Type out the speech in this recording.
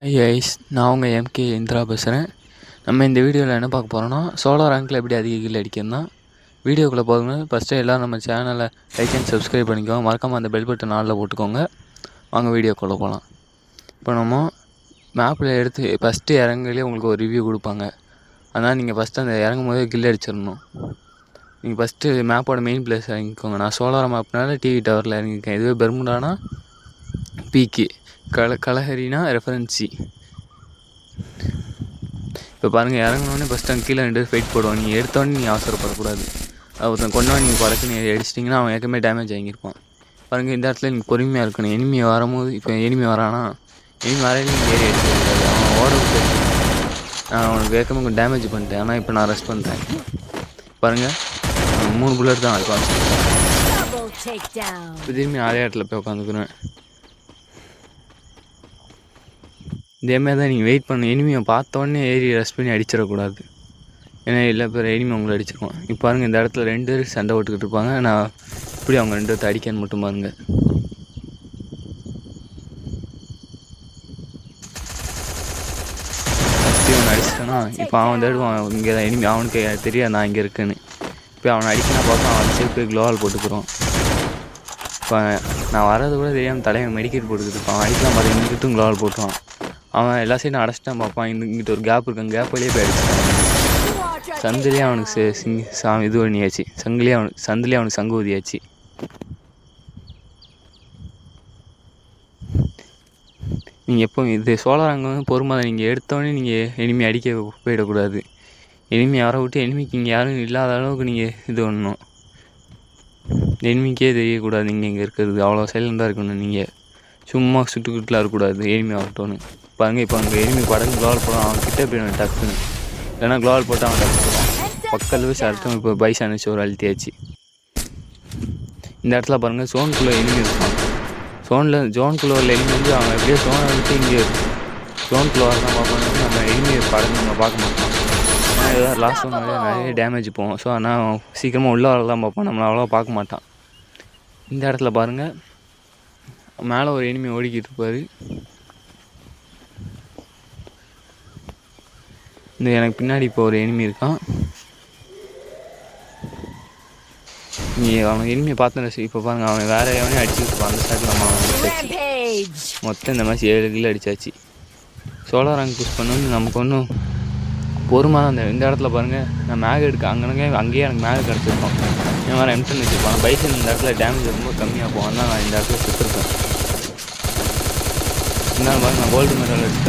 Hi guys, நான் உங்கள் MK Indira பேசுகிறேன். நம்ம இந்த வீடியோவில் என்ன பார்க்க போகிறோன்னா, சோலோ ரேங்கில் எப்படி அதிக கில் அடிக்கணும் தான். வீடியோக்குள்ளே போகுங்க. ஃபஸ்ட்டு எல்லோரும் நம்ம சேனலை லைக் அண்ட் சப்ஸ்கிரைப் பண்ணிக்கோங்க. மறக்காமல் அந்த பெல் பட்டன் ஆளில் போட்டுக்கோங்க. வாங்க வீடியோக்குள்ளே போகலாம். இப்போ நம்ம மேப்பில் எடுத்து ஃபஸ்ட்டு இறங்குலேயே உங்களுக்கு ஒரு ரிவ்யூ கொடுப்பாங்க. அதனால் நீங்கள் ஃபஸ்ட்டு அந்த இறங்கும் போதே கில் அடிச்சிடணும். நீங்கள் ஃபஸ்ட்டு மேப்போட மெயின் பிளேஸ் இறங்கிக்கோங்க. நான் சோலார் மேப்னால டிவி டவரில் இறங்கியிருக்கேன். இதுவே பெர்முடானா பிகே, கலஹரினா ரெஃபரன்சி. இப்போ பாருங்கள், இறங்கினோடனே ஃபஸ்ட்டு அங்கே கீழே 2 ஃபைட் போடுவான். நீங்கள் எடுத்தோடனே நீங்கள் அவசரப்படக்கூடாது. ஒருத்தன் கொண்டவன் நீங்கள் பறக்கு நீங்கள் அடிச்சிட்டிங்கன்னா அவன் ஏற்கனவே டேமேஜ் ஆகியிருப்பான். பாருங்கள், இந்த இடத்துல நீங்கள் பொறுமையாக இருக்கணும். எனிமி வரும்போது, இப்போ எனிமி வரானா, எனிமி வரையில நீங்கள் ஏறி அடிக்கக்கூடாது. அவன் ஓட விட்டு நான் அவனுக்கு ஏற்கனவே கொஞ்சம் டேமேஜ் பண்ணிட்டேன். ஆனால் இப்போ நான் ரெஸ்ட் பண்ணுறேன். பாருங்கள், 3 புல்லட் தான் உட்காந்து. இப்போ திரும்பி அதே இடத்துல போய் உட்காந்துக்குருவேன். இதேமாதிரி தான் நீங்கள் வெயிட் பண்ணணும். எனிமியை பார்த்தோன்னே ஏறி ரெஸ்ட் பண்ணி அடிச்சிடக்கூடாது. ஏன்னா எல்லா பேர் எனிமி அவங்கள அடிச்சிருக்கோம். இப்போ பாருங்கள், இந்த இடத்துல 2 பேர் சண்டை போட்டுக்கிட்டு இருப்பாங்க. நான் இப்படி அவங்க 2 பேர்த்த அடிக்கன்னு மட்டும் பாருங்கள். ஃபஸ்ட்டு அவனை அடிச்சிட்டேன்னா இப்போ அவன் தேடுவான் இங்கே தான் எனிமி. அவனுக்கு தெரியாது நான் இங்கே இருக்குன்னு. இப்போ அவனை அடிக்கனா பார்த்தா அவன் அடிச்சு போய் க்ளோவால் போட்டுக்கிறோம். இப்போ நான் வர்றது கூட தெரியாமல் தலைவன் மெடிக்கெட் போட்டுக்கிட்டு இருப்பான். அடிக்கலாம் பார்த்து இங்கிட்டும் க்ளோவால் போட்டுருவான். அவன் எல்லா சைடும் அடைச்சிட்டான் பார்ப்பான். இங்கிட்ட ஒரு கேப் இருக்கு, அந்த கேப் வழியே போய் அடிச்சிட்டான். சந்திலே அவனுக்கு இது பண்ணியாச்சு. சந்திலே அவனுக்கு சங்கு ஊதியாச்சு. நீங்கள் எப்போ இது சோலார் அங்கே வந்து பொறுமை தான். நீங்கள் எடுத்தோடனே நீங்கள் எனிமி அடிக்க போயிடக்கூடாது. எனிமி யாரை விட்டு எனிமிக்கு இங்கே யாரும் இல்லாத அளவுக்கு நீங்கள் இது பண்ணணும். எனிமிக்கே தெரியக்கூடாது நீங்கள் இங்கே இருக்கிறது. அவ்வளோ சைலண்டாக இருக்கணும். நீங்கள் சும்மா சுட்டுக்கிட்டுலாம் இருக்கக்கூடாது. எனிமி ஆகட்டும்னு பாருங்கள். இப்போ அங்கே எனிமி படகு க்ளோவால் போடுவான். அவன் கிட்டே போயிடுவேன் டக்குன்னு. இல்லைனா க்ளோவால் போட்டு அவன் டக்கு போடுவான். பக்கத்தில் போய் சட்டம் இப்போ பைஸ் அனுப்பிச்சு ஒரு அழுத்தியாச்சு. இந்த இடத்துல பாருங்கள், ஜோனுக்குள்ளே எனிமி இருப்பான். ஜோனுக்குள்ளே உள்ள எனிமி வந்து அவன் எப்படியோ ஜோனை விட்டு இங்கே ஜோனுக்குள்ளே வரதான் பார்ப்பாங்க. நம்ம எனிமி படகு நம்ம பார்க்க மாட்டோம். ஏன்னா ஏதாவது லாஸ்ட் ஒன்று நிறைய டேமேஜ் போவோம். ஸோ ஆனால் சீக்கிரமாக உள்ளே வரலாம் பார்ப்போம். நம்மளை அவ்வளோவா பார்க்க மாட்டான். இந்த இடத்துல பாருங்கள், மேலே ஒரு எனிமி ஓடிக்கிட்டு இருப்பார். இந்த எனக்கு பின்னாடி இப்போ ஒரு எனிமி இருக்கான். நீ அவனுக்கு எனிமியை பார்த்தேன். இப்போ பாருங்கள், அவன் வேறு எவனையும் அடிச்சுட்டு இருப்பான். அந்த சைடில் நம்ம அவன் அடிச்சாச்சு. மொத்தம் இந்த மாதிரி 7 கிலோ அடித்தாச்சு. சோலார் ரேங்க் புஷ் பண்ணணும். நமக்கு ஒன்றும் பொறுமை தான். இந்த இடத்துல பாருங்கள், நான் மேக் அங்கேயே எனக்கு மேக் கிடச்சிருக்கோம். என் வேறு எம்டன் வச்சுருப்பான். பைசன் இந்த இடத்துல டேமேஜ் ரொம்ப கம்மியாக போகும். அதனால் நான் இந்த இடத்துல சுற்றிருப்பேன். இருந்தாலும் பாருங்கள், நான் கோல்டு மெடல் எடுத்து